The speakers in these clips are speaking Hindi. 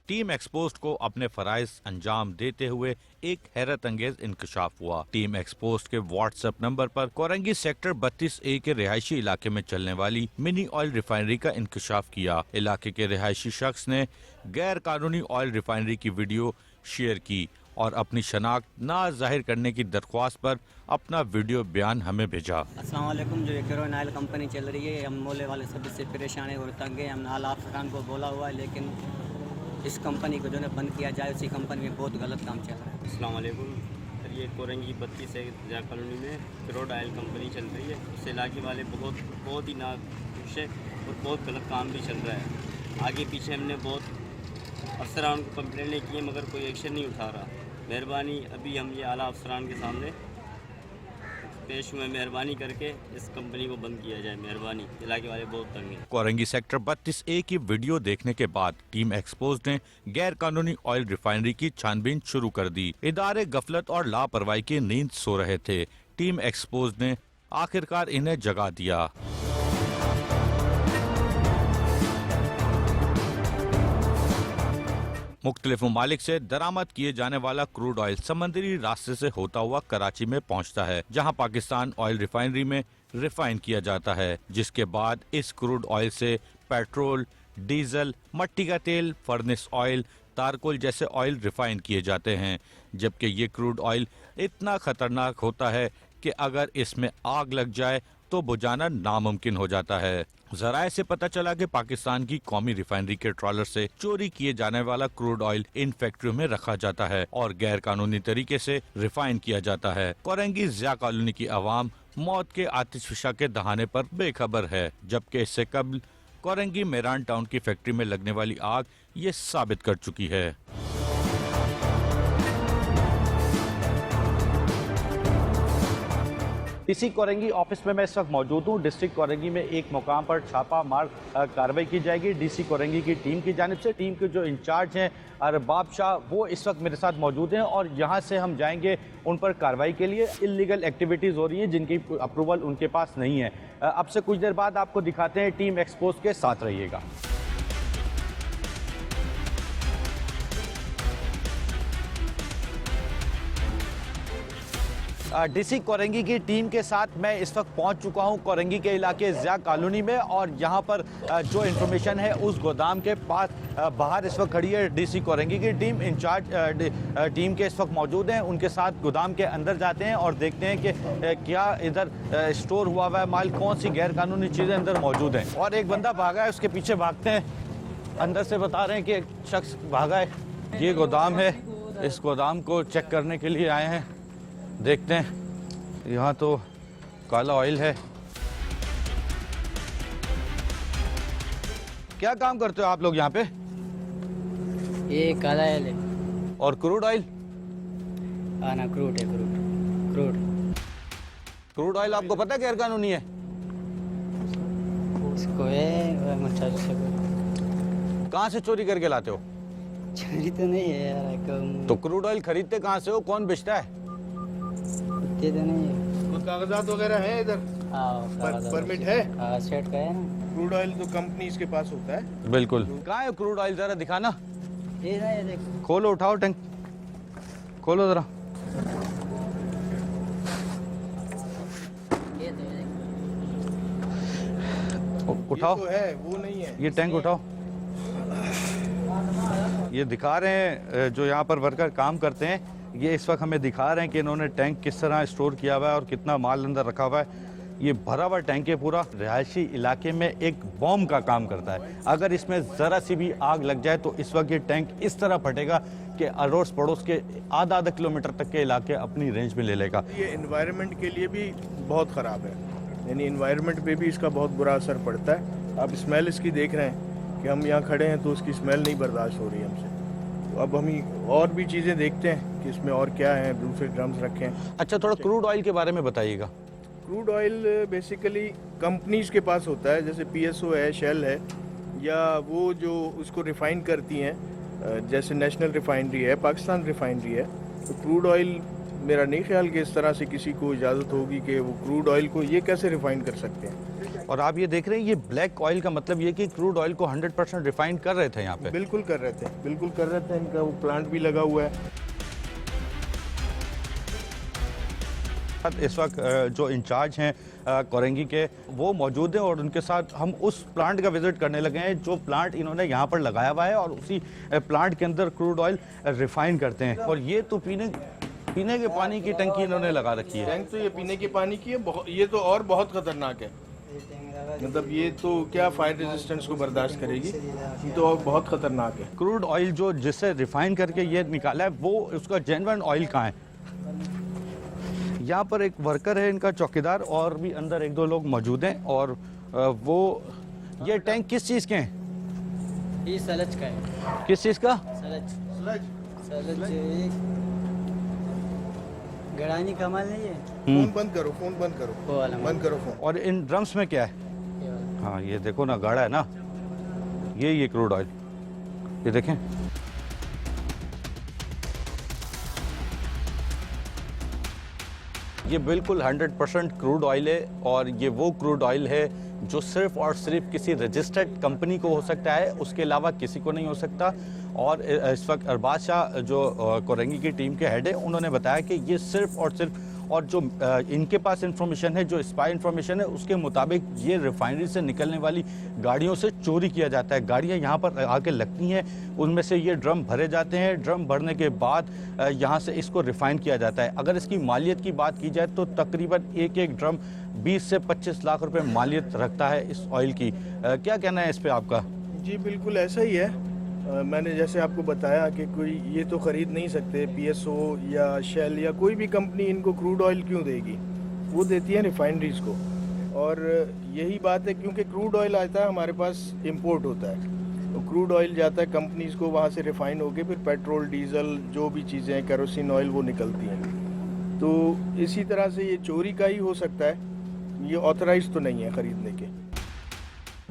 टीम एक्सपोज्ड को अपने फराइज अंजाम देते हुए एक हैरत अंगेज इंकशाफ हुआ। टीम एक्सपोज्ड के व्हाट्सएप नंबर पर कोरंगी सेक्टर 32A के रिहायशी इलाके में चलने वाली मिनी ऑयल रिफाइनरी का इंकशाफ किया। इलाके के रिहायशी शख्स ने गैर कानूनी ऑयल रिफाइनरी की वीडियो शेयर की और अपनी शनाख्त ना जाहिर करने की दरख्वास्त पर अपना वीडियो बयान हमें भेजा। अस्सलाम वालेकुम। जो केरोइन ऑयल कंपनी चल रही है, हम मोले वाले सब इससे परेशान है और तंग है। हमने आला अफसरान को बोला हुआ है, लेकिन इस कंपनी को जो है बंद किया जाए। उसी कंपनी में बहुत गलत काम चल रहा है। अस्सलाम वालेकुम। ये कोरंगी 32A कॉलोनी में क्रूड ऑयल कंपनी चल रही है। उस इलाके वाले बहुत ही नाखुश है और बहुत गलत काम भी चल रहा है। आगे पीछे हमने बहुत अफसरान को कंप्लेंटें की हैं, मगर कोई एक्शन नहीं उठा रहा। मेहरबानी, अभी हम ये आला अफसरान के सामने पेश हुए, मेहरबानी करके इस कंपनी को बंद किया जाए। मेहरबानी, इलाके वाले बहुत तंग हैं। कोरंगी सेक्टर 32A की वीडियो देखने के बाद टीम एक्सपोज्ड ने गैर कानूनी ऑयल रिफाइनरी की छानबीन शुरू कर दी। इदारे गफलत और लापरवाही की नींद सो रहे थे। टीम एक्सपोज्ड ने आखिरकार इन्हें जगा दिया। मुख्तलिफ ममालिक से दरामद किए जाने वाला क्रूड ऑयल समंदरी रास्ते से होता हुआ कराची में पहुंचता है, जहां पाकिस्तान ऑयल रिफाइनरी में रिफाइन किया जाता है, जिसके बाद इस क्रूड ऑयल से पेट्रोल, डीजल, मट्टी का तेल, फर्नेस ऑयल, तारकोल जैसे ऑयल रिफाइन किए जाते हैं। जबकि ये क्रूड ऑयल इतना खतरनाक होता है कि अगर इसमें आग लग जाए तो बुझाना नामुमकिन हो जाता है। जराये से पता चला कि पाकिस्तान की कौमी रिफाइनरी के ट्रॉलर से चोरी किए जाने वाला क्रूड ऑयल इन फैक्ट्रियों में रखा जाता है और गैर कानूनी तरीके से रिफाइन किया जाता है। कोरंगी ज़िया कॉलोनी की आवाम मौत के आतिशफिशा के दहाने पर बेखबर है, जबकि इससे कबल कोरंगी मेरान टाउन की फैक्ट्री में लगने वाली आग ये साबित कर चुकी है। इसी कोरंगी ऑफिस में मैं इस वक्त मौजूद हूँ। डिस्ट्रिक्ट कोरंगी में एक मुकाम पर छापा मार कार्रवाई की जाएगी डीसी कोरंगी की टीम की जानिब से। टीम के जो इंचार्ज हैं अरबाब शाह, वो इस वक्त मेरे साथ मौजूद हैं और यहाँ से हम जाएंगे उन पर कार्रवाई के लिए। इल्लीगल एक्टिविटीज़ हो रही हैं जिनकी अप्रूवल उनके पास नहीं है। अब से कुछ देर बाद आपको दिखाते हैं। टीम एक्सपोज के साथ रहिएगा। डीसी कोरंगी की टीम के साथ मैं इस वक्त पहुंच चुका हूं कोरंगी के इलाके ज़िया कॉलोनी में, और यहां पर जो इन्फॉर्मेशन है उस गोदाम के पास बाहर इस वक्त खड़ी है डीसी कोरंगी की टीम। इंचार्ज टीम के इस वक्त मौजूद हैं। उनके साथ गोदाम के अंदर जाते हैं और देखते हैं कि क्या इधर स्टोर हुआ है माल, कौन सी गैर कानूनी चीज़ें अंदर मौजूद हैं। और एक बंदा भागा है, उसके पीछे भागते हैं। अंदर से बता रहे हैं कि एक शख्स भागा है। ये गोदाम है, इस गोदाम को चेक करने के लिए आए हैं। देखते हैं, यहाँ तो काला ऑयल है। क्या काम करते हो आप लोग यहाँ पे? ये काला ऑयल है। और क्रूड ऑयल? हाँ ना, क्रूड है। क्रूड ऑयल आपको पता है गैर कानूनी है? इसको है मुझे से। कहाँ से चोरी करके लाते हो? चोरी तो नहीं है यार। तो क्रूड ऑयल खरीदते कहाँ से हो? कौन बेचता है? तो नहीं है। कुछ कागजात वगैरह है इधर? परमिट है? स्टेट का है ना। क्रूड ऑयल तो कंपनी इसके पास होता है। बिल्कुल। कहाँ है क्रूड ऑयल? जरा दिखाना। ये ना, ये देख। खोलो, उठाओ टैंक, खोलो जरा। ये तो देख। उठाओ। ये तो है, वो नहीं है। ये टैंक उठाओ। ये दिखा रहे हैं जो यहाँ पर वर्कर काम करते हैं, ये इस वक्त हमें दिखा रहे हैं कि इन्होंने टैंक किस तरह स्टोर किया हुआ है और कितना माल अंदर रखा हुआ है। ये भरा हुआ टैंक है पूरा। रिहायशी इलाके में एक बॉम्ब का काम करता है। अगर इसमें ज़रा सी भी आग लग जाए तो इस वक्त ये टैंक इस तरह फटेगा कि अड़ोस पड़ोस के आधा किलोमीटर तक के इलाके अपनी रेंज में ले लेगा। ये एनवायरनमेंट के लिए भी बहुत ख़राब है, यानी एनवायरनमेंट पे भी इसका बहुत बुरा असर पड़ता है। आप स्मेल इसकी देख रहे हैं कि हम यहाँ खड़े हैं तो उसकी स्मेल नहीं बर्दाश्त हो रही है हमसे। तो अब हम और भी चीज़ें देखते हैं कि इसमें और क्या है, दूसरे ड्रम्स रखे हैं। अच्छा, थोड़ा क्रूड ऑयल के बारे में बताइएगा। क्रूड ऑयल बेसिकली कंपनीज के पास होता है, जैसे पीएसओ है, शेल है, या वो जो उसको रिफ़ाइन करती हैं, जैसे नेशनल रिफाइनरी है, पाकिस्तान रिफाइनरी है। तो क्रूड ऑयल मेरा नहीं ख्याल कि इस तरह से किसी को इजाज़त होगी कि वो क्रूड ऑयल को ये कैसे रिफ़ाइन कर सकते हैं। और आप ये देख रहे हैं, ये ब्लैक ऑयल का मतलब ये कि क्रूड ऑयल को 100% रिफाइन कर रहे थे यहाँ पे। बिल्कुल कर रहे थे, बिल्कुल कर रहे थे। इनका वो प्लांट भी लगा हुआ है। इस वक्त जो इंचार्ज हैं कोरंगी के, वो मौजूद हैं और उनके साथ हम उस प्लांट का विजिट करने लगे हैं जो प्लांट इन्होंने यहाँ पर लगाया हुआ है, और उसी प्लांट के अंदर क्रूड ऑयल रिफाइन करते हैं। और ये तो पीने के पानी की टंकी इन्होंने लगा रखी है। टैंक तो ये पीने के पानी की है, ये तो और बहुत खतरनाक है। मतलब ये तो क्या फायर रेजिस्टेंस को बर्दाश्त करेगी, ये तो और बहुत खतरनाक है। क्रूड ऑयल जो जिससे रिफाइन करके ये निकाला है, वो उसका जेन्युइन ऑयल कहाँ है? यहाँ पर एक वर्कर है इनका, चौकीदार, और भी अंदर एक दो लोग मौजूद हैं। और वो ये टैंक किस चीज़ के हैं? ये सलज का है। किस चीज़ का? सलज गड़ानी का माल नहीं है। फोन बंद करो, फोन बंद करो, वो वाला बंद करो फोन। और इन ड्रम्स में क्या है? ये वाला। हाँ, ये देखो ना, गाढ़ा है ना, ये क्रूड ऑयल, ये देखें। ये बिल्कुल 100% क्रूड ऑयल है, और ये वो क्रूड ऑयल है जो सिर्फ और सिर्फ किसी रजिस्टर्ड कंपनी को हो सकता है, उसके अलावा किसी को नहीं हो सकता। और इस वक्त अरबाज शाह जो कोरंगी की टीम के हेड है, उन्होंने बताया कि ये सिर्फ और सिर्फ, और जो इनके पास इंफॉर्मेशन है, जो स्पाई इंफॉर्मेशन है, उसके मुताबिक ये रिफाइनरी से निकलने वाली गाड़ियों से चोरी किया जाता है। गाड़ियाँ यहाँ पर आके लगती हैं, उनमें से ये ड्रम भरे जाते हैं। ड्रम भरने के बाद यहाँ से इसको रिफाइन किया जाता है। अगर इसकी मालियत की बात की जाए तो तकरीबन एक ड्रम 20 से 25 लाख रुपए मालियत रखता है इस ऑयल की। क्या कहना है इस पर आपका? जी बिल्कुल ऐसा ही है। मैंने जैसे आपको बताया कि कोई ये तो ख़रीद नहीं सकते, पीएसओ या शेल या कोई भी कंपनी इनको क्रूड ऑयल क्यों देगी? वो देती है रिफाइनरीज को। और यही बात है, क्योंकि क्रूड ऑयल आता है हमारे पास, इंपोर्ट होता है, तो क्रूड ऑयल जाता है कंपनीज़ को, वहाँ से रिफाइन होके फिर पेट्रोल, डीजल, जो भी चीज़ें हैं, केरोसिन ऑयल, वो निकलती हैं। तो इसी तरह से ये चोरी का ही हो सकता है, ये ऑथराइज तो नहीं है ख़रीदने के।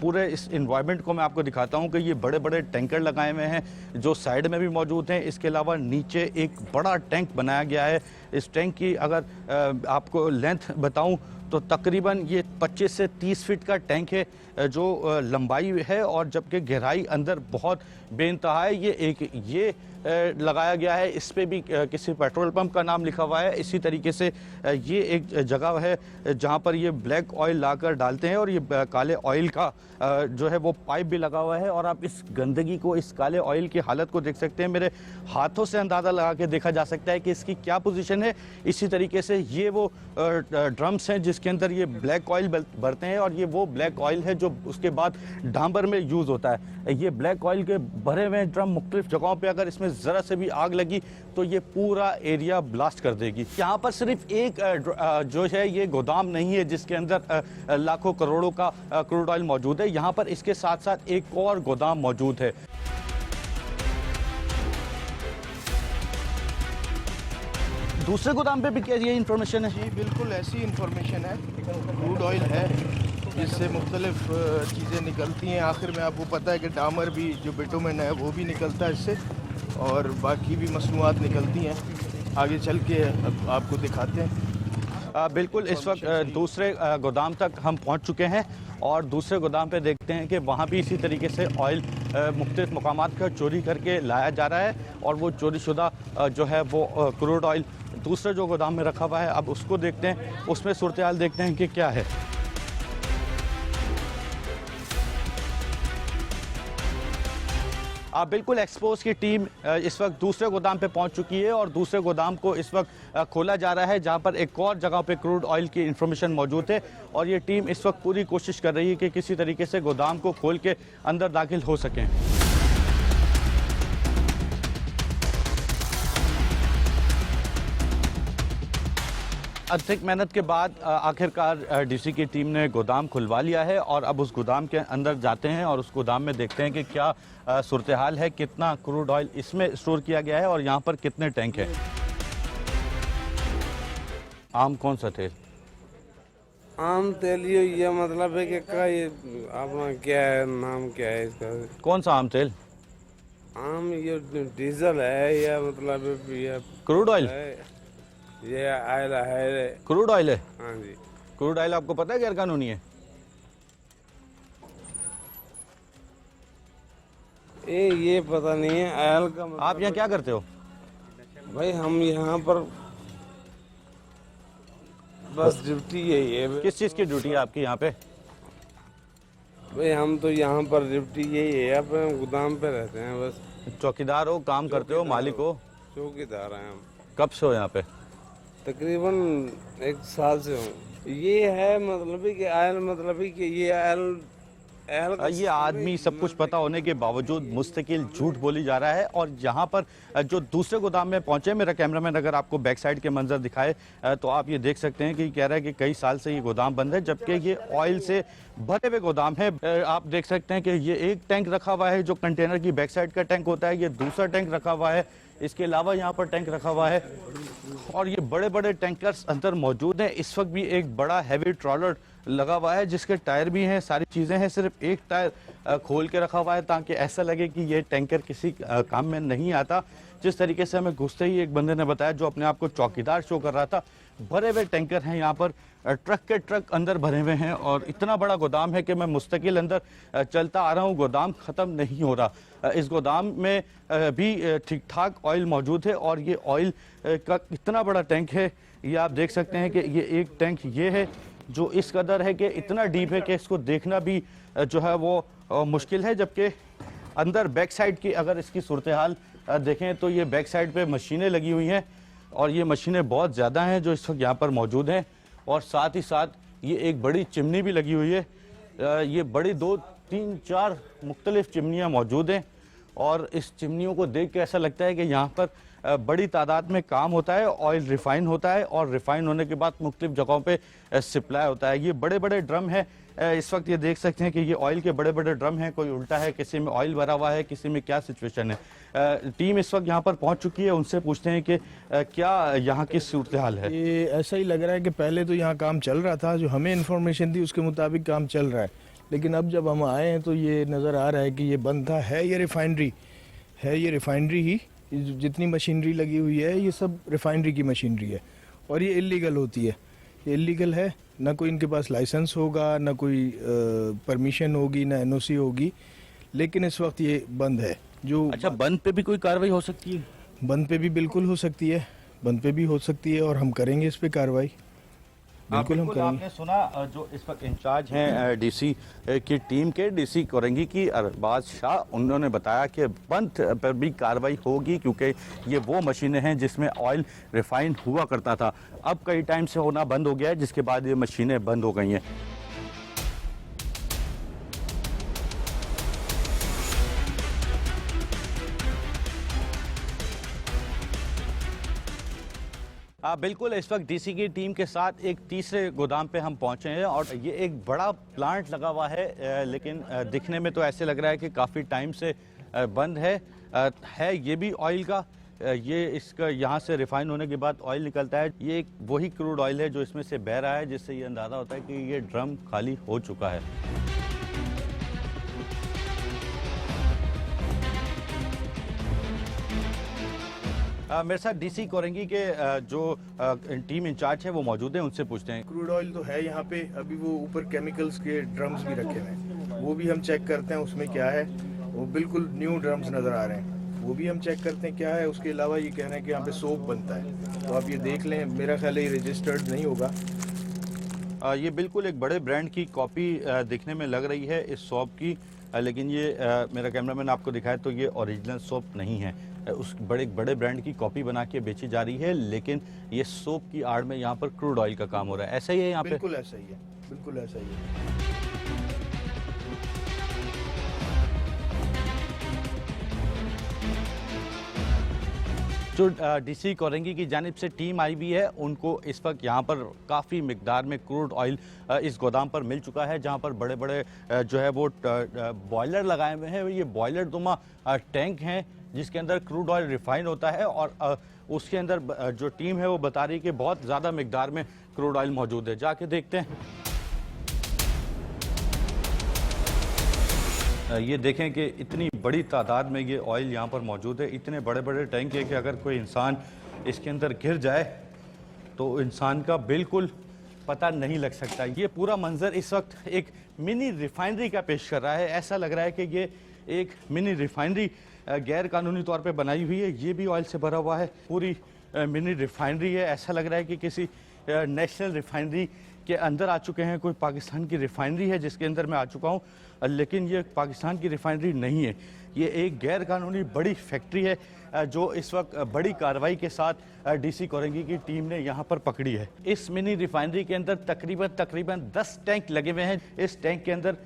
पूरे इस इन्वायरमेंट को मैं आपको दिखाता हूँ कि ये बड़े बड़े टैंकर लगाए हुए हैं जो साइड में भी मौजूद हैं। इसके अलावा नीचे एक बड़ा टैंक बनाया गया है। इस टैंक की अगर आपको लेंथ बताऊँ तो तकरीबन ये 25 से 30 फीट का टैंक है जो लंबाई है, और जबकि गहराई अंदर बहुत बेइंतहा है। ये लगाया गया है, इस पे भी किसी पेट्रोल पंप का नाम लिखा हुआ है। इसी तरीके से ये एक जगह है जहाँ पर ये ब्लैक ऑयल लाकर डालते हैं, और ये काले ऑयल का जो है वो पाइप भी लगा हुआ है। और आप इस गंदगी को, इस काले ऑयल की हालत को देख सकते हैं। मेरे हाथों से अंदाज़ा लगा के देखा जा सकता है कि इसकी क्या पोजीशन है। इसी तरीके से ये वो ड्रम्स हैं जिसके अंदर ये ब्लैक ऑयल भरते हैं, और ये वो ब्लैक ऑयल है जो उसके बाद डांबर में यूज़ होता है। ये ब्लैक ऑयल के भरे हुए ड्रम मुख्तलिफ जगहों पे अगर इसमें ज़रा से भी आग लगी तो ये पूरा एरिया ब्लास्ट कर देगी। यहाँ पर सिर्फ एक जो है ये गोदाम नहीं है जिसके अंदर लाखों करोड़ों का क्रूड ऑयल मौजूद है। यहाँ पर इसके साथ साथ एक और गोदाम मौजूद है। दूसरे गोदाम पे भी क्या ये इन्फॉर्मेशन है? जी बिल्कुल ऐसी इन्फॉर्मेशन है। क्रूड ऑयल है जिससे मुख्तलिफ चीज़ें निकलती हैं। आखिर में आपको पता है कि डामर भी, जो बिटुमेन है, वो भी निकलता है इससे, और बाकी भी मसनूआत निकलती हैं। आगे चल के आपको दिखाते हैं। बिल्कुल, इस वक्त दूसरे गोदाम तक हम पहुंच चुके हैं, और दूसरे गोदाम पे देखते हैं कि वहाँ भी इसी तरीके से ऑयल मुख्तलिफ मकामात का चोरी करके लाया जा रहा है, और वो चोरीशुदा जो है वो क्रूड ऑयल दूसरे जो गोदाम में रखा हुआ है। अब उसको देखते हैं, उसमें सूरत हाल देखते हैं कि क्या है। बिल्कुल, एक्सपोज की टीम इस वक्त दूसरे गोदाम पे पहुंच चुकी है, और दूसरे गोदाम को इस वक्त खोला जा रहा है जहां पर एक और जगह पे क्रूड ऑयल की इंफॉर्मेशन मौजूद है। और ये टीम इस वक्त पूरी कोशिश कर रही है कि किसी तरीके से गोदाम को खोल के अंदर दाखिल हो सकें। अधिक मेहनत के बाद आखिरकार डीसी की टीम ने गोदाम खुलवा लिया है, और अब उस गोदाम के अंदर जाते हैं और उस गोदाम में देखते हैं कि क्या सूरत हाल है, कितना क्रूड ऑयल इसमें स्टोर किया गया है, और यहाँ पर कितने टैंक हैं। आम कौन सा तेल? आम तेल ये मतलब है कि का ये अपना क्या है, नाम क्या है इसका? कौन सा आम तेल? आम ये डीजल है या मतलब ये क्रूड ऑयल? ये आयल है। क्रूड ऑयल है? हाँ जी। क्रूड ऑयल आपको पता है गैर कानूनी है? ये पता नहीं है ऑयल का मतलब। आप यहाँ क्या करते हो? भाई हम यहाँ पर बस ड्यूटी यही है। किस चीज़ की ड्यूटी है आपकी यहाँ पे? भाई हम तो यहाँ पर ड्यूटी यही है, अपने गोदाम पे रहते हैं बस। चौकीदार हो, काम करते हो, मालिक हो? चौकीदार हैं हम। कब से हो यहाँ पे? तकरीबन 1 साल से हूँ। ये है मतलब कि ऑयल, मतलब कि ये ऑयल ये आदमी सब कुछ पता होने के बावजूद मुस्तकिल झूठ बोली जा रहा है। और यहाँ पर जो दूसरे गोदाम में पहुंचे, मेरा कैमरामैन अगर आपको बैक साइड के मंजर दिखाए तो आप ये देख सकते हैं कि कह रहा है कि कई साल से ये गोदाम बंद है, जबकि ये ऑयल से भरे हुए गोदाम है। आप देख सकते हैं कि ये एक टैंक रखा हुआ है जो कंटेनर की बैक साइड का टैंक होता है, ये दूसरा टैंक रखा हुआ है, इसके अलावा यहाँ पर टैंक रखा हुआ है और ये बड़े बड़े टैंकर्स अंदर मौजूद हैं। इस वक्त भी एक बड़ा हैवी ट्रॉलर लगा हुआ है जिसके टायर भी हैं, सारी चीज़ें हैं, सिर्फ एक टायर खोल के रखा हुआ है ताकि ऐसा लगे कि ये टैंकर किसी काम में नहीं आता। जिस तरीके से हमें घुसते ही एक बंदे ने बताया जो अपने आप को चौकीदार शो कर रहा था, भरे हुए टैंकर हैं यहाँ पर, ट्रक के ट्रक अंदर भरे हुए हैं और इतना बड़ा गोदाम है कि मैं मुस्तकिल अंदर चलता आ रहा हूँ, गोदाम ख़त्म नहीं हो रहा। इस गोदाम में भी ठीक ठाक ऑयल मौजूद है और ये ऑयल का इतना बड़ा टैंक है, ये आप देख सकते हैं कि ये एक टैंक ये है जो इस कदर है कि इतना डीप है कि इसको देखना भी जो है वो मुश्किल है। जबकि अंदर बैक साइड की अगर इसकी सूरत हाल देखें तो ये बैक साइड पे मशीनें लगी हुई हैं और ये मशीनें बहुत ज़्यादा हैं जो इस वक्त यहाँ पर मौजूद हैं और साथ ही साथ ये एक बड़ी चिमनी भी लगी हुई है। ये बड़ी 2, 3, 4 मुख्तलिफ चिमनियाँ मौजूद हैं और इस चिमनियों को देख के ऐसा लगता है कि यहाँ पर बड़ी तादाद में काम होता है, ऑयल रिफ़ाइन होता है और रिफ़ाइन होने के बाद मुख्तलिफ जगहों पे सप्लाई होता है। ये बड़े बड़े ड्रम हैं, इस वक्त ये देख सकते हैं कि ये ऑयल के बड़े बड़े ड्रम हैं, कोई उल्टा है, किसी में ऑयल भरा हुआ है, किसी में क्या सिचुएशन है। टीम इस वक्त यहाँ पर पहुँच चुकी है, उनसे पूछते हैं कि क्या यहाँ की सूरत हाल है। ये ऐसा ही लग रहा है कि पहले तो यहाँ काम चल रहा था, जो हमें इन्फॉर्मेशन थी उसके मुताबिक काम चल रहा है, लेकिन अब जब हम आए हैं तो ये नज़र आ रहा है कि ये बंद था। है ये रिफाइनरी ही, जितनी मशीनरी लगी हुई है ये सब रिफाइनरी की मशीनरी है और ये इलीगल होती है। ये इलीगल है, ना कोई इनके पास लाइसेंस होगा, ना कोई परमिशन होगी, ना एनओसी होगी, लेकिन इस वक्त ये बंद है। जो अच्छा, बंद पे भी कोई कार्रवाई हो सकती है? बंद पे भी बिल्कुल हो सकती है, बंद पे भी हो सकती है और हम करेंगे इस पे कार्रवाई, बिल्कुल हम करेंगे। आपने सुना जो इस वक्त इंचार्ज हैं डीसी की टीम के, डीसी कोरंगी की अरबाज शाह, उन्होंने बताया कि बंद पर भी कार्रवाई होगी क्योंकि ये वो मशीनें हैं जिसमें ऑयल रिफाइन हुआ करता था। अब कई टाइम से होना बंद हो गया है जिसके बाद ये मशीनें बंद हो गई हैं। बिल्कुल, इस वक्त डीसी की टीम के साथ एक तीसरे गोदाम पे हम पहुंचे हैं और ये एक बड़ा प्लांट लगा हुआ है, लेकिन दिखने में तो ऐसे लग रहा है कि काफ़ी टाइम से बंद है ये भी ऑयल का। ये इसका यहाँ से रिफाइन होने के बाद ऑयल निकलता है, ये एक वही क्रूड ऑयल है जो इसमें से बह रहा है, जिससे ये अंदाज़ा होता है कि ये ड्रम खाली हो चुका है। मेरे साथ डीसी कोरंगी के जो टीम इंचार्ज है वो मौजूद हैं, उनसे पूछते हैं। क्रूड ऑयल तो है यहाँ पे, अभी वो ऊपर केमिकल्स के ड्रम्स भी रखे हुए हैं, वो भी हम चेक करते हैं उसमें क्या है। वो बिल्कुल न्यू ड्रम्स नज़र आ रहे हैं, वो भी हम चेक करते हैं क्या है। उसके अलावा ये कह रहे हैं कि यहाँ पे सोप बनता है, तो आप ये देख लें, मेरा ख्याल है ये रजिस्टर्ड नहीं होगा। ये बिल्कुल एक बड़े ब्रांड की कॉपी दिखने में लग रही है इस सोप की, लेकिन ये मेरा कैमरामैन आपको दिखाए तो ये ओरिजिनल सोप नहीं है, उस बड़े ब्रांड की कॉपी बना के बेची जा रही है, लेकिन ये सोप की आड़ में यहाँ पर क्रूड ऑयल का काम हो रहा है। ऐसा ही है यहाँ पे? बिल्कुल ऐसा ही है, बिल्कुल ऐसा ही है। जो डीसी कोरंगी की जानिब से टीम आई हुई है, उनको इस वक्त यहाँ पर काफ़ी मिकदार में क्रूड ऑयल इस गोदाम पर मिल चुका है, जहाँ पर बड़े बड़े जो है वो बॉयलर लगाए हुए हैं। ये बॉयलर नुमा टैंक हैं जिसके अंदर क्रूड ऑयल रिफाइन होता है और उसके अंदर जो टीम है वो बता रही है कि बहुत ज़्यादा मिकदार में क्रूड ऑयल मौजूद है। जाके देखते हैं। ये देखें कि इतनी बड़ी तादाद में ये ऑयल यहाँ पर मौजूद है, इतने बड़े बड़े टैंक है कि अगर कोई इंसान इसके अंदर गिर जाए तो इंसान का बिल्कुल पता नहीं लग सकता। ये पूरा मंजर इस वक्त एक मिनी रिफाइनरी का पेश कर रहा है। ऐसा लग रहा है कि ये एक मिनी रिफाइनरी गैर कानूनी तौर पे बनाई हुई है। ये भी ऑयल से भरा हुआ है। पूरी मिनी रिफाइनरी है। ऐसा लग रहा है कि किसी नेशनल रिफाइनरी के अंदर आ चुके हैं। कोई पाकिस्तान की रिफाइनरी है जिसके अंदर मैं आ चुका हूँ, लेकिन ये पाकिस्तान की रिफाइनरी नहीं है। ये एक गैर कानूनी बड़ी फैक्ट्री है जो इस वक्त बड़ी कार्रवाई के साथ डीसी कोरंगी की टीम ने यहाँ पर पकड़ी है। इस मिनी रिफाइनरी के अंदर तकरीबन 10 टैंक लगे हुए हैं। इस टैंक के अंदर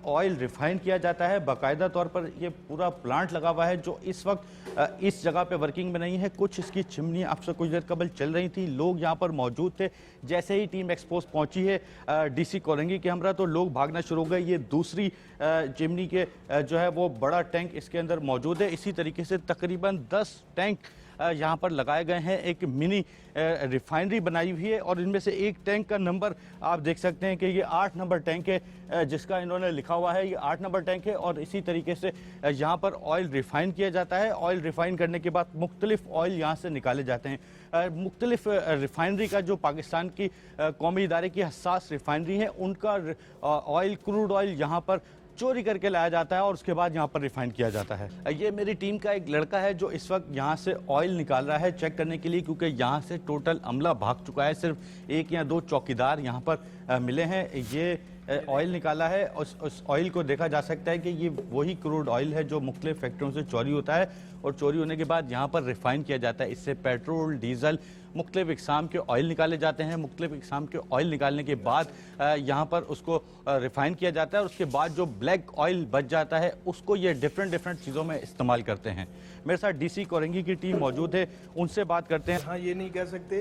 ऑयल रिफाइन किया जाता है। बाकायदा तौर पर ये पूरा प्लांट लगा हुआ है जो इस वक्त इस जगह पे वर्किंग में नहीं है। कुछ इसकी चिमनी आपसे कुछ देर कबल चल रही थी। लोग यहाँ पर मौजूद थे। जैसे ही टीम एक्सपोज पहुंची है डीसी कोरंगी के हमरा, तो लोग भागना शुरू हो गए। ये दूसरी चिमनी के जो है वो बड़ा टैंक इसके अंदर मौजूद है। इसी तरीके से तकरीबन 10 टैंक यहाँ पर लगाए गए हैं। एक मिनी रिफाइनरी बनाई हुई है और इनमें से एक टैंक का नंबर आप देख सकते हैं कि ये 8 नंबर टैंक है जिसका इन्होंने लिखा हुआ है। ये 8 नंबर टैंक है और इसी तरीके से यहाँ पर ऑयल रिफाइन किया जाता है। ऑयल रिफाइन करने के बाद मुख्तलिफ ऑयल यहाँ से निकाले जाते हैं। मुख्तलिफ रिफाइनरी का जो पाकिस्तान की कौमी इदारे की हसास रिफाइनरी है उनका ऑयल, क्रूड ऑयल यहाँ पर चोरी करके लाया जाता है और उसके बाद यहाँ पर रिफाइन किया जाता है। ये मेरी टीम का एक लड़का है जो इस वक्त यहाँ से ऑयल निकाल रहा है चेक करने के लिए, क्योंकि यहाँ से टोटल अमला भाग चुका है। सिर्फ 1 या 2 चौकीदार यहाँ पर मिले हैं। ये ऑयल निकाला है। उस ऑयल को देखा जा सकता है कि ये वही क्रूड ऑयल है जो मुख्तलिफ फैक्ट्रियों से चोरी होता है और चोरी होने के बाद यहाँ पर रिफाइन किया जाता है। इससे पेट्रोल, डीजल, मुख्तलिफ इकसाम के ऑयल निकाले जाते हैं। मुख्तलिफ इकसाम के ऑयल निकालने के बाद यहाँ पर उसको रिफाइन किया जाता है और उसके बाद जो ब्लैक ऑयल बच जाता है उसको ये डिफरेंट चीज़ों में इस्तेमाल करते हैं। मेरे साथ डीसी कोरंगी की टीम मौजूद है, उनसे बात करते हैं। हाँ, ये नहीं कह सकते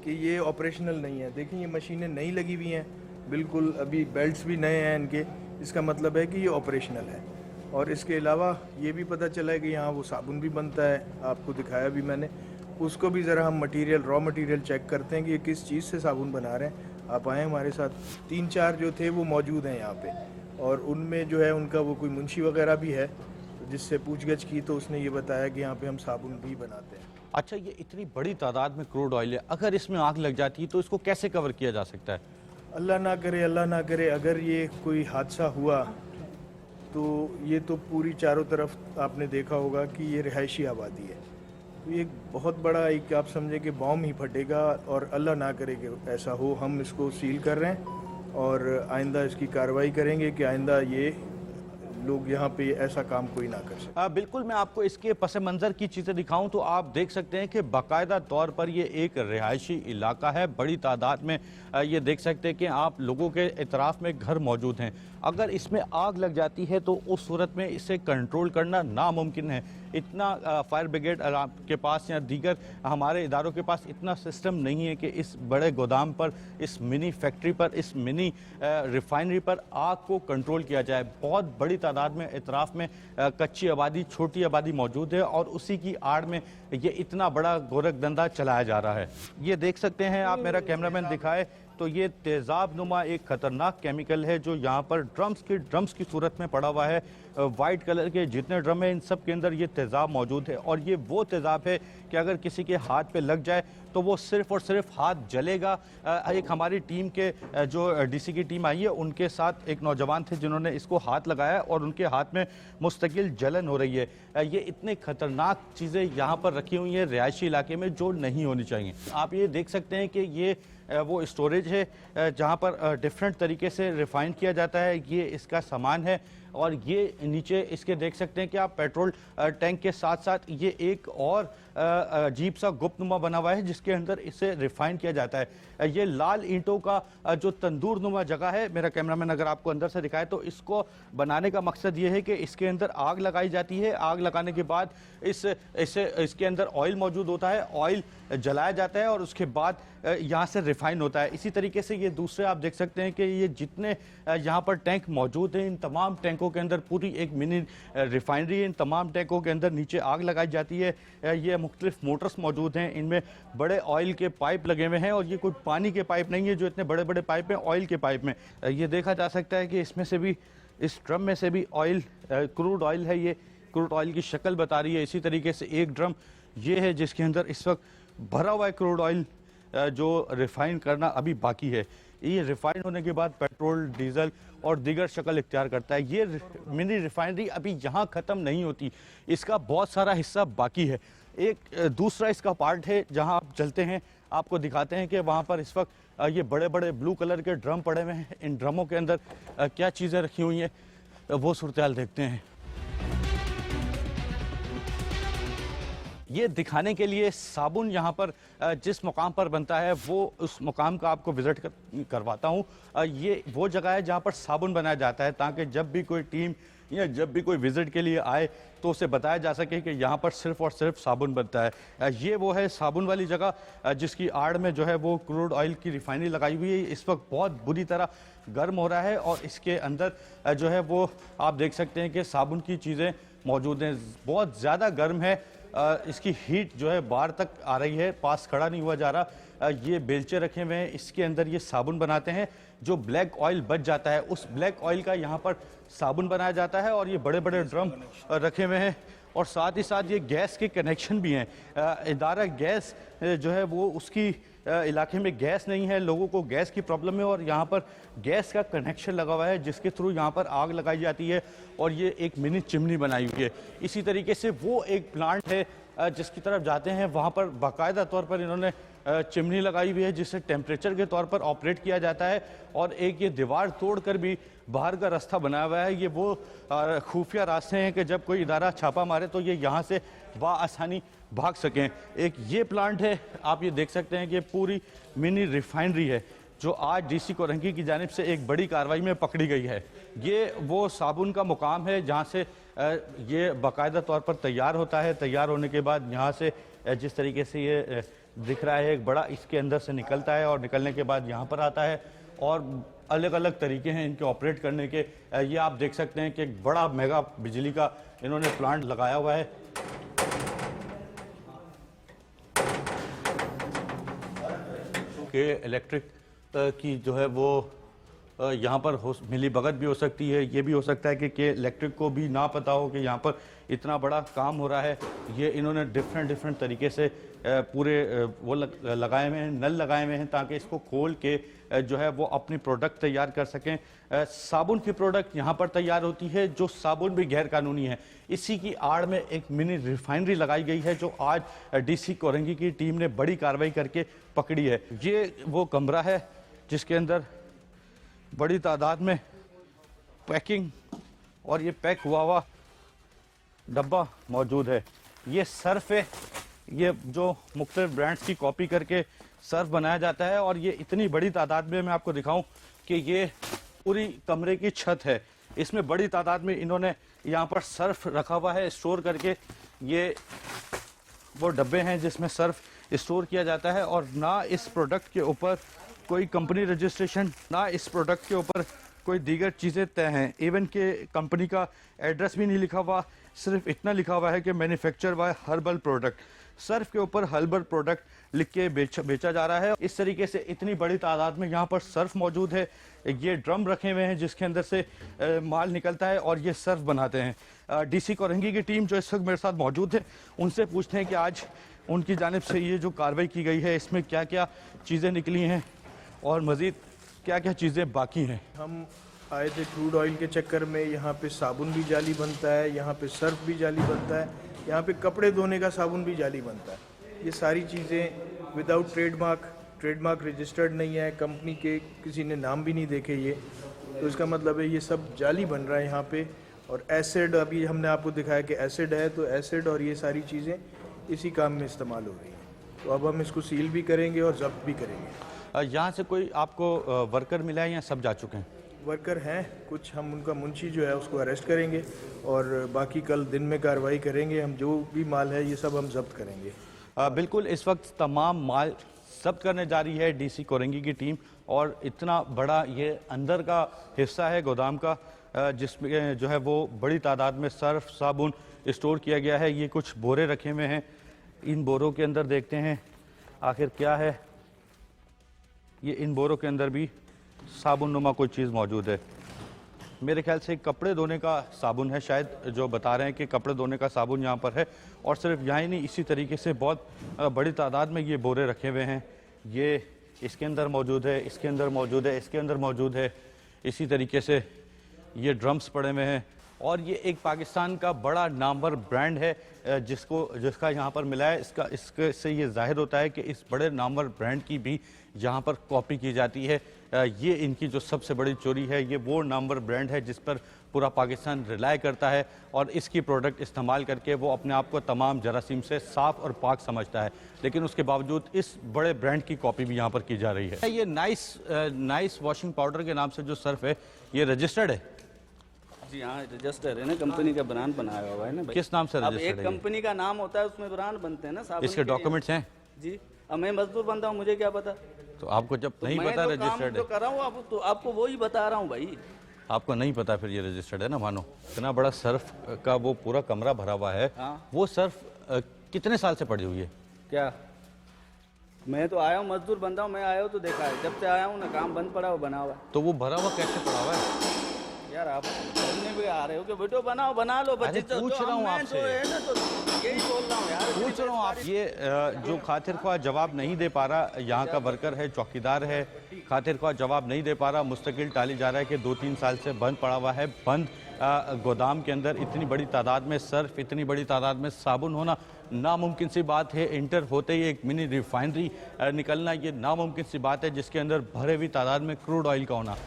कि ये ऑपरेशनल नहीं है। देखिए, ये मशीनें नई लगी हुई हैं, बिल्कुल अभी बेल्ट्स भी नए हैं इनके। इसका मतलब है कि ये ऑपरेशनल है। और इसके अलावा ये भी पता चला है कि यहाँ वो साबुन भी बनता है, आपको दिखाया भी मैंने। उसको भी ज़रा हम मटेरियल, रॉ मटेरियल चेक करते हैं कि ये किस चीज़ से साबुन बना रहे हैं। आप आए हमारे साथ। 3-4 जो थे वो मौजूद हैं यहाँ पे और उनमें जो है उनका वो कोई मुंशी वगैरह भी है, जिससे पूछगछ की तो उसने ये बताया कि यहाँ पे हम साबुन भी बनाते हैं। अच्छा, ये इतनी बड़ी तादाद में क्रूड ऑयल है, अगर इसमें आग लग जाती है तो इसको कैसे कवर किया जा सकता है? अल्लाह ना करे, अगर ये कोई हादसा हुआ तो ये तो पूरी चारों तरफ आपने देखा होगा कि ये रिहायशी आबादी है, तो ये बहुत बड़ा एक आप समझे कि बॉम्ब ही फटेगा। और अल्लाह ना करे कि ऐसा हो। हम इसको सील कर रहे हैं और आइंदा इसकी कार्रवाई करेंगे कि आइंदा ये लोग यहाँ पे ऐसा काम कोई ना कर सके। बिल्कुल, मैं आपको इसके पस मंज़र की चीज़ें दिखाऊं तो आप देख सकते हैं कि बाकायदा तौर पर ये एक रिहायशी इलाका है। बड़ी तादाद में ये देख सकते हैं कि आप लोगों के इतराफ़ में घर मौजूद हैं। अगर इसमें आग लग जाती है तो उस सूरत में इसे कंट्रोल करना नामुमकिन है। इतना फायर ब्रिगेड के पास या दीगर हमारे इदारों के पास इतना सिस्टम नहीं है कि इस बड़े गोदाम पर, इस मिनी फैक्ट्री पर, इस मिनी रिफाइनरी पर आग को कंट्रोल किया जाए। बहुत बड़ी तादाद में इतराफ़ में कच्ची आबादी, छोटी आबादी मौजूद है और उसी की आड़ में ये इतना बड़ा गोरख धंधा चलाया जा रहा है। ये देख सकते हैं आप, मेरा कैमरामैन दिखाए तो ये तेज़ाब नुमा एक ख़तरनाक केमिकल है जो यहाँ पर ड्रम्स की सूरत में पड़ा हुआ है। वाइट कलर के जितने ड्रम हैं इन सब के अंदर ये तेज़ाब मौजूद है और ये वो तेज़ाब है कि अगर किसी के हाथ पे लग जाए तो वो सिर्फ़ और सिर्फ हाथ जलेगा। एक हमारी टीम के जो डीसी की टीम आई है उनके साथ एक नौजवान थे जिन्होंने इसको हाथ लगाया और उनके हाथ में मुस्तकिल जलन हो रही है। ये इतने ख़तरनाक चीज़ें यहाँ पर रखी हुई हैं रिहायशी इलाके में जो नहीं होनी चाहिए। आप ये देख सकते हैं कि ये वो स्टोरेज है जहाँ पर डिफरेंट तरीके से रिफ़ाइन किया जाता है। ये इसका सामान है और ये नीचे इसके देख सकते हैं कि आप पेट्रोल टैंक के साथ साथ ये एक और अजीब सा गुप्तनुमा बना हुआ है जिसके अंदर इसे रिफाइन किया जाता है। ये लाल ईंटों का जो तंदूर नुमा जगह है, मेरा कैमरामैन अगर आपको अंदर से दिखाए तो इसको बनाने का मकसद ये है कि इसके अंदर आग लगाई जाती है। आग लगाने के बाद इसके अंदर ऑयल मौजूद होता है, ऑयल जलाया जाता है और उसके बाद यहाँ से रिफाइन होता है। इसी तरीके से ये दूसरे आप देख सकते हैं कि ये जितने यहाँ पर टैंक मौजूद हैं इन तमाम टैंकों के अंदर पूरी एक मिनी रिफाइनरी है। इन तमाम टैंकों के अंदर नीचे आग लगाई जाती है। ये मुख्तलिफ मोटर्स मौजूद हैं, इनमें बड़े ऑयल के पाइप लगे हुए हैं और ये कोई पानी के पाइप नहीं है जो इतने बड़े बड़े पाइप हैं, ऑयल के पाइप में। ये देखा जा सकता है कि इसमें से भी, इस ड्रम में से भी ऑयल, क्रूड ऑयल है। ये क्रूड ऑयल की शक्ल बता रही है। इसी तरीके से एक ड्रम ये है जिसके अंदर इस वक्त भरा हुआ है क्रूड ऑयल जो रिफाइन करना अभी बाकी है। ये रिफाइन होने के बाद पेट्रोल, डीजल और दीगर शक्ल इख्तियार करता है। ये मिनी रिफाइनरी अभी यहाँ ख़त्म नहीं होती, इसका बहुत सारा हिस्सा बाकी है। एक दूसरा इसका पार्ट है जहाँ आप चलते हैं, आपको दिखाते हैं कि वहाँ पर इस वक्त ये बड़े बड़े ब्लू कलर के ड्रम पड़े हुए हैं। इन ड्रमों के अंदर क्या चीज़ें रखी हुई हैं वो सूरत-ए-हाल देखते हैं। ये दिखाने के लिए साबुन यहाँ पर जिस मुकाम पर बनता है वो उस मुकाम का आपको विज़िट करवाता हूँ। ये वो जगह है जहाँ पर साबुन बनाया जाता है, ताकि जब भी कोई टीम या जब भी कोई विज़िट के लिए आए तो उसे बताया जा सके कि यहाँ पर सिर्फ़ और सिर्फ साबुन बनता है। ये वो है साबुन वाली जगह जिसकी आड़ में जो है वो क्रूड ऑयल की रिफाइनरी लगाई हुई है। इस वक्त बहुत बुरी तरह गर्म हो रहा है और इसके अंदर जो है वो आप देख सकते हैं कि साबुन की चीज़ें मौजूद हैं। बहुत ज़्यादा गर्म है, इसकी हीट जो है बाहर तक आ रही है, पास खड़ा नहीं हुआ जा रहा। ये बेलचे रखे हुए हैं, इसके अंदर ये साबुन बनाते हैं। जो ब्लैक ऑयल बच जाता है उस ब्लैक ऑयल का यहाँ पर साबुन बनाया जाता है। और ये बड़े बड़े ड्रम रखे हुए हैं और साथ ही साथ ये गैस के कनेक्शन भी हैं। इदारा गैस जो है वो उसकी इलाके में गैस नहीं है, लोगों को गैस की प्रॉब्लम है और यहाँ पर गैस का कनेक्शन लगा हुआ है जिसके थ्रू यहाँ पर आग लगाई जाती है और ये एक मिनी चिमनी बनाई हुई है। इसी तरीके से वो एक प्लांट है जिसकी तरफ जाते हैं, वहाँ पर बाकायदा तौर पर इन्होंने चिमनी लगाई हुई है जिससे टेम्परेचर के तौर पर ऑपरेट किया जाता है। और एक ये दीवार तोड़कर भी बाहर का रास्ता बनाया हुआ है। ये वो खुफिया रास्ते हैं कि जब कोई इदारा छापा मारे तो ये यहाँ से बआसानी भाग सकें। एक ये प्लांट है, आप ये देख सकते हैं कि पूरी मिनी रिफाइनरी है जो आज डीसी कोरंगी की जानिब से एक बड़ी कार्रवाई में पकड़ी गई है। ये वो साबुन का मुकाम है जहाँ से ये बाकायदा तौर पर तैयार होता है। तैयार होने के बाद यहाँ से जिस तरीके से ये दिख रहा है एक बड़ा इसके अंदर से निकलता है और निकलने के बाद यहाँ पर आता है और अलग अलग तरीके हैं इनके ऑपरेट करने के। ये आप देख सकते हैं कि एक बड़ा मेगा बिजली का इन्होंने प्लांट लगाया हुआ है। कि इलेक्ट्रिक की जो है वो यहाँ पर मिली भगत भी हो सकती है। ये भी हो सकता है कि इलेक्ट्रिक को भी ना पता हो कि यहाँ पर इतना बड़ा काम हो रहा है। ये इन्होंने डिफरेंट तरीके से पूरे वो लगाए हुए हैं, नल लगाए हुए हैं ताकि इसको खोल के जो है वो अपनी प्रोडक्ट तैयार कर सकें। साबुन की प्रोडक्ट यहाँ पर तैयार होती है जो साबुन भी गैर कानूनी है। इसी की आड़ में एक मिनी रिफाइनरी लगाई गई है जो आज डीसी कोरंगी की टीम ने बड़ी कार्रवाई करके पकड़ी है। ये वो कमरा है जिसके अंदर बड़ी तादाद में पैकिंग और ये पैक हुआ डब्बा मौजूद है। ये सर्फ है, ये जो मुख्तलिफ ब्रांड्स की कॉपी करके सर्फ बनाया जाता है और ये इतनी बड़ी तादाद में मैं आपको दिखाऊं कि ये पूरी कमरे की छत है। इसमें बड़ी तादाद में इन्होंने यहाँ पर सर्फ रखा हुआ है स्टोर करके। ये वो डब्बे हैं जिसमें सर्फ स्टोर किया जाता है और ना इस प्रोडक्ट के ऊपर कोई कंपनी रजिस्ट्रेशन, ना इस प्रोडक्ट के ऊपर कोई दीगर चीज़ें तय हैं। इवन के कंपनी का एड्रेस भी नहीं लिखा हुआ, सिर्फ इतना लिखा हुआ है कि manufacture by herbal product. Surf के ऊपर हर्बल प्रोडक्ट लिख के बेचा जा रहा है। इस तरीके से इतनी बड़ी तादाद में यहाँ पर सर्फ मौजूद है। ये ड्रम रखे हुए हैं जिसके अंदर से माल निकलता है और ये सर्फ बनाते हैं। डीसी कोरंगी की टीम जो इस वक्त मेरे साथ मौजूद है उनसे पूछते हैं कि आज उनकी जानिब से ये जो कार्रवाई की गई है इसमें क्या क्या चीज़ें निकली हैं और मज़ीद क्या क्या चीज़ें बाकी हैं। हम आए थे क्रूड ऑयल के चक्कर में। यहाँ पे साबुन भी जाली बनता है, यहाँ पे सर्फ भी जाली बनता है, यहाँ पे कपड़े धोने का साबुन भी जाली बनता है। ये सारी चीज़ें विदाउट ट्रेडमार्क रजिस्टर्ड नहीं है, कंपनी के किसी ने नाम भी नहीं देखे ये, तो इसका मतलब है ये सब जाली बन रहा है यहाँ पे। और एसिड, अभी हमने आपको दिखाया कि एसिड है, तो एसिड और ये सारी चीज़ें इसी काम में इस्तेमाल हो रही हैं। तो अब हम इसको सील भी करेंगे और जब्त भी करेंगे। यहाँ से कोई आपको वर्कर मिला है या सब जा चुके हैं? वर्कर हैं कुछ, हम उनका मुंशी जो है उसको अरेस्ट करेंगे और बाकी कल दिन में कार्रवाई करेंगे। हम जो भी माल है ये सब हम जब्त करेंगे। बिल्कुल, इस वक्त तमाम माल जब्त करने जा रही है डीसी कोरंगी की टीम और इतना बड़ा ये अंदर का हिस्सा है गोदाम का जिसमें जो है वो बड़ी तादाद में सर्फ साबुन स्टोर किया गया है। ये कुछ बोरे रखे हुए हैं, इन बोरों के अंदर देखते हैं आखिर क्या है। ये इन बोरों के अंदर भी साबुन नुमा कोई चीज़ मौजूद है। मेरे ख्याल से कपड़े धोने का साबुन है, शायद जो बता रहे हैं कि कपड़े धोने का साबुन यहाँ पर है। और सिर्फ यहाँ ही नहीं, इसी तरीके से बहुत बड़ी तादाद में ये बोरे रखे हुए हैं। ये इसके अंदर मौजूद है, इसके अंदर मौजूद है, इसके अंदर मौजूद है। इसी तरीके से ये ड्रम्स पड़े हुए हैं और ये एक पाकिस्तान का बड़ा नामवर ब्रांड है जिसका यहाँ पर मिला है। इसके से ये जाहिर होता है कि इस बड़े नामवर ब्रांड की भी यहाँ पर कॉपी की जाती है। ये इनकी जो सबसे बड़ी चोरी है, ये वो नामवर ब्रांड है जिस पर पूरा पाकिस्तान रिलाय करता है और इसकी प्रोडक्ट इस्तेमाल करके वो अपने आप को तमाम जरासीम से साफ़ और पाक समझता है, लेकिन उसके बावजूद इस बड़े ब्रांड की कॉपी भी यहाँ पर की जा रही है। ये नाइस वॉशिंग पाउडर के नाम से जो सर्फ है, ये रजिस्टर्ड है? जी हाँ, रजिस्टर है ना, कंपनी का ब्रांड बनाया हुआ है ना भाई। किस नाम से अब रजिस्टर्ड एक है? कंपनी का नाम होता है, उसमें ब्रांड बनते हैं ना साबुन इसके के। डॉक्यूमेंट्स हैं? जी, अब मैं मजदूर बंदा हूँ, मुझे क्या पता। तो आपको जब नहीं मैं पता तो काम रजिस्टर्ड जो है, कर रहा हूँ तो आपको वो ही बता रहा हूँ भाई। आपको नहीं पता फिर ये रजिस्टर्ड है ना। मानो इतना बड़ा सर्फ का वो पूरा कमरा भरा हुआ है, हाँ। वो सर्फ कितने साल से पड़ी हुई है? क्या मैं तो आया हूँ, मजदूर बंदा हूँ, मैं आया हूँ तो देखा है, जब से आया हूँ ना काम बंद पड़ा हुआ बना हुआ है। तो वो भरा हुआ कैसे पड़ा हुआ है? यार आप बोलने भी आ रहे हो कि वीडियो बनाओ, बना लो अरे पूछ रहा हूँ आपसे, यही बोल रहा हूँ यार, पूछ रहा हूँ आप। ये जो खातिर ख्वाह जवाब नहीं दे पा रहा, यहाँ का वर्कर है, चौकीदार है, खातिर ख्वाह जवाब नहीं दे पा रहा, मुस्तकिल टाली जा रहा है कि 2-3 साल से बंद पड़ा हुआ है। बंद गोदाम के अंदर इतनी बड़ी तादाद में सर्फ, इतनी बड़ी तादाद में साबुन होना नामुमकिन सी बात है। इंटर होते ही एक मिनी रिफाइनरी निकलना, ये नामुमकिन सी बात है, जिसके अंदर भरे हुई तादाद में क्रूड ऑयल का होना।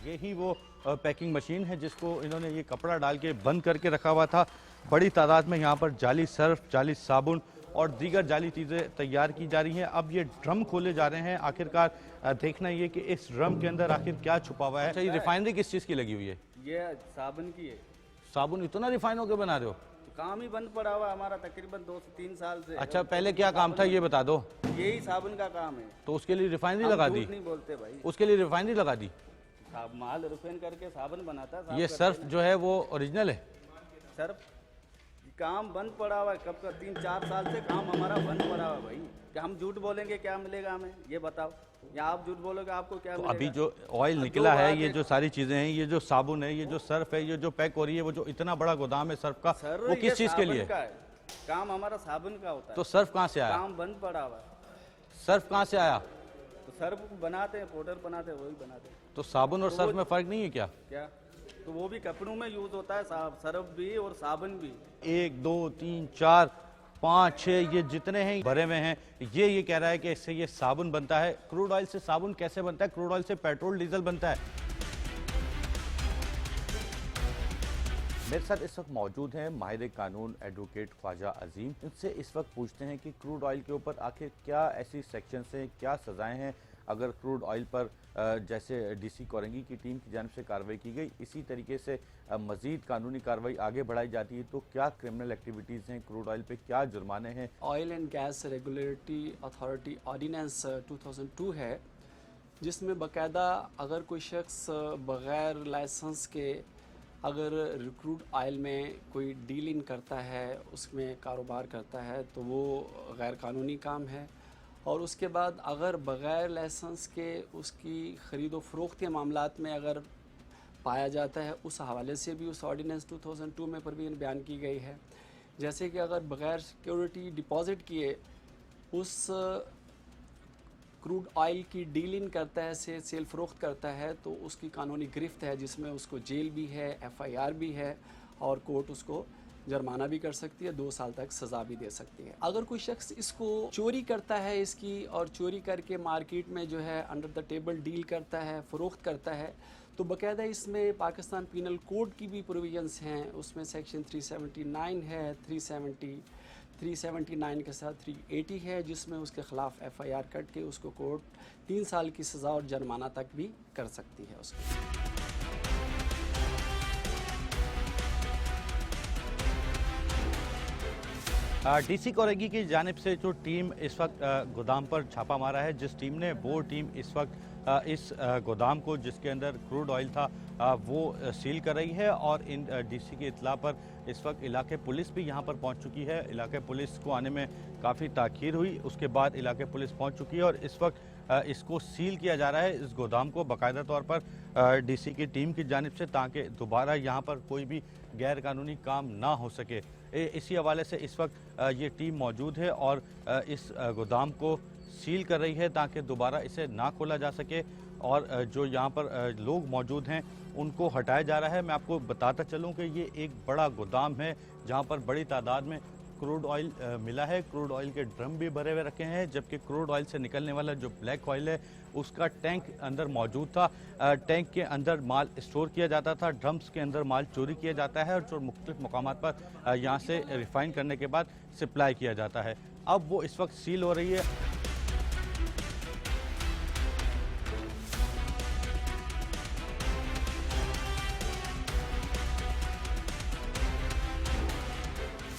यही वो पैकिंग मशीन है जिसको इन्होंने ये कपड़ा डाल के बंद करके रखा हुआ था। बड़ी तादाद में यहाँ पर जाली सर्फ, जाली साबुन और दीगर जाली चीज़ें तैयार की जा रही हैं। अब ये ड्रम खोले जा रहे हैं। आखिरकार देखना ये कि इस ड्रम के अंदर आखिर क्या छुपा हुआ है। अच्छा, ये रिफाइनरी किस चीज़ की लगी हुई है? ये साबुन की है। साबुन इतना रिफाइन होकर बना रहे हो? काम ही बंद पड़ा हुआ हमारा तकरीबन 2 से 3 साल से। अच्छा, पहले क्या काम था ये बता दो। यही साबुन का काम है। तो उसके लिए रिफाइनरी हम लगा झूठ दी? नहीं बोलते भाई, उसके लिए रिफाइनरी लगा दी? माल रिफाइन करके साबुन बनाता है। ये सर्फ जो है वो ओरिजिनल है? सर्फ काम बंद पड़ा हुआ है, कब का 3-4 साल से काम हमारा बंद पड़ा हुआ है भाई। क्या हम झूठ बोलेंगे क्या मिलेगा हमें, ये बताओ, या आप झूठ बोलोगे आपको क्या तो मिलेगा? अभी जो ऑयल निकला है, ये जो सारी चीजें हैं, ये जो साबुन है, ये जो सर्फ है, ये जो पैक हो रही है, वो जो इतना बड़ा गोदाम है सर्फ का, सर, वो ये किस चीज के लिए? साबुन का है। काम हमारा साबुन का होता है। तो सर्फ कहाँ से आया? काम बंद पड़ा हुआ है। सर्फ कहाँ से आया? तो सर्फ बनाते हैं, पाउडर बनाते हैं, वही बनाते हैं। तो साबुन और सर्फ में फर्क नहीं है क्या? क्या? तो वो भी कपड़ों में यूज होता है, सर्फ भी और साबुन भी। 1 2 3 4 5 6 ये जितने हैं भरे हुए हैं। ये कह रहा है कि इससे ये साबुन बनता है। क्रूड ऑयल से साबुन कैसे बनता है? क्रूड ऑयल से पेट्रोल डीजल बनता है। मेरे साथ इस वक्त मौजूद हैं माहिर कानून एडवोकेट ख्वाजा अजीम। इनसे इस वक्त पूछते हैं कि क्रूड ऑयल के ऊपर आखिर क्या ऐसी सेक्शंस हैं, क्या सजाएं हैं अगर क्रूड ऑयल पर जैसे डीसी कोरंगी की टीम की जानिब से कार्रवाई की गई, इसी तरीके से मज़ीद कानूनी कार्रवाई आगे बढ़ाई जाती है तो क्या क्रिमिनल एक्टिविटीज़ हैं, क्रूड ऑयल पे क्या जुर्माने हैं? Oil and gas regulatory authority ordinance 2002 है, जिसमें बाकायदा अगर कोई शख्स बग़ैर लाइसेंस के अगर क्रूड ऑयल में कोई डील इन करता है, उसमें कारोबार करता है, तो वो गैर कानूनी काम है। और उसके बाद अगर बग़ैर लाइसेंस के उसकी ख़रीदो फ़रोख्त के मामलात में अगर पाया जाता है, उस हवाले से भी उस ऑर्डिनेंस 2002 में प्रोविज़न बयान की गई है। जैसे कि अगर बग़ैर सिक्योरिटी डिपॉज़िट किए उस क्रूड ऑयल की डील इन करता है, से सेल फ़रोख्त करता है, तो उसकी कानूनी गिरफ्त है, जिसमें उसको जेल भी है, FIR भी है और कोर्ट उसको जुर्माना भी कर सकती है, 2 साल तक सज़ा भी दे सकती है। अगर कोई शख्स इसको चोरी करता है इसकी, और चोरी करके मार्केट में जो है अंडर द टेबल डील करता है, फ़रोख्त करता है, तो बाकायदा इसमें पाकिस्तान पीनल कोड की भी प्रोविजंस हैं। उसमें सेक्शन 379 है, 379 के साथ 380 है, जिसमें उसके ख़िलाफ़ FIR कट के उसको कोर्ट 3 साल की सज़ा और जुर्माना तक भी कर सकती है उसको। डीसी कोरंगी की जानिब से जो टीम इस वक्त गोदाम पर छापा मारा है, जिस टीम ने, वो टीम इस वक्त इस गोदाम को जिसके अंदर क्रूड ऑयल था वो सील कर रही है। और इन डीसी की इत्तला पर इस वक्त इलाके पुलिस भी यहां पर पहुंच चुकी है। इलाके पुलिस को आने में काफ़ी ताख़ीर हुई, उसके बाद इलाके पुलिस पहुंच चुकी है और इस वक्त इसको सील किया जा रहा है, इस गोदाम को बाकायदा तौर पर डीसी की टीम की जानिब से, ताकि दोबारा यहाँ पर कोई भी गैर कानूनी काम ना हो सके। इसी हवाले से इस वक्त ये टीम मौजूद है और इस गोदाम को सील कर रही है ताकि दोबारा इसे ना खोला जा सके। और जो यहाँ पर लोग मौजूद हैं उनको हटाया जा रहा है। मैं आपको बताता चलूँ कि ये एक बड़ा गोदाम है जहाँ पर बड़ी तादाद में क्रूड ऑयल मिला है। क्रूड ऑयल के ड्रम भी भरे हुए रखे हैं, जबकि क्रूड ऑयल से निकलने वाला जो ब्लैक ऑयल है उसका टैंक अंदर मौजूद था। टैंक के अंदर माल स्टोर किया जाता था, ड्रम्स के अंदर माल चोरी किया जाता है और जो मुख्तलिफ मकामात पर यहाँ से रिफाइन करने के बाद सप्लाई किया जाता है। अब वो इस वक्त सील हो रही है।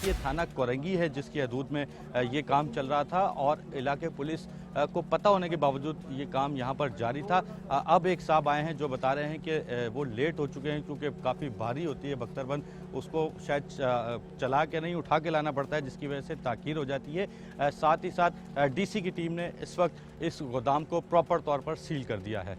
ये थाना कोरंगी है जिसकी हदूद में ये काम चल रहा था और इलाके पुलिस को पता होने के बावजूद ये काम यहाँ पर जारी था। अब एक साहब आए हैं जो बता रहे हैं कि वो लेट हो चुके हैं क्योंकि काफ़ी भारी होती है बख्तरबंद, उसको शायद चला के नहीं उठा के लाना पड़ता है, जिसकी वजह से ताख़ीर हो जाती है। साथ ही साथ डीसी की टीम ने इस वक्त इस गोदाम को प्रॉपर तौर पर सील कर दिया है।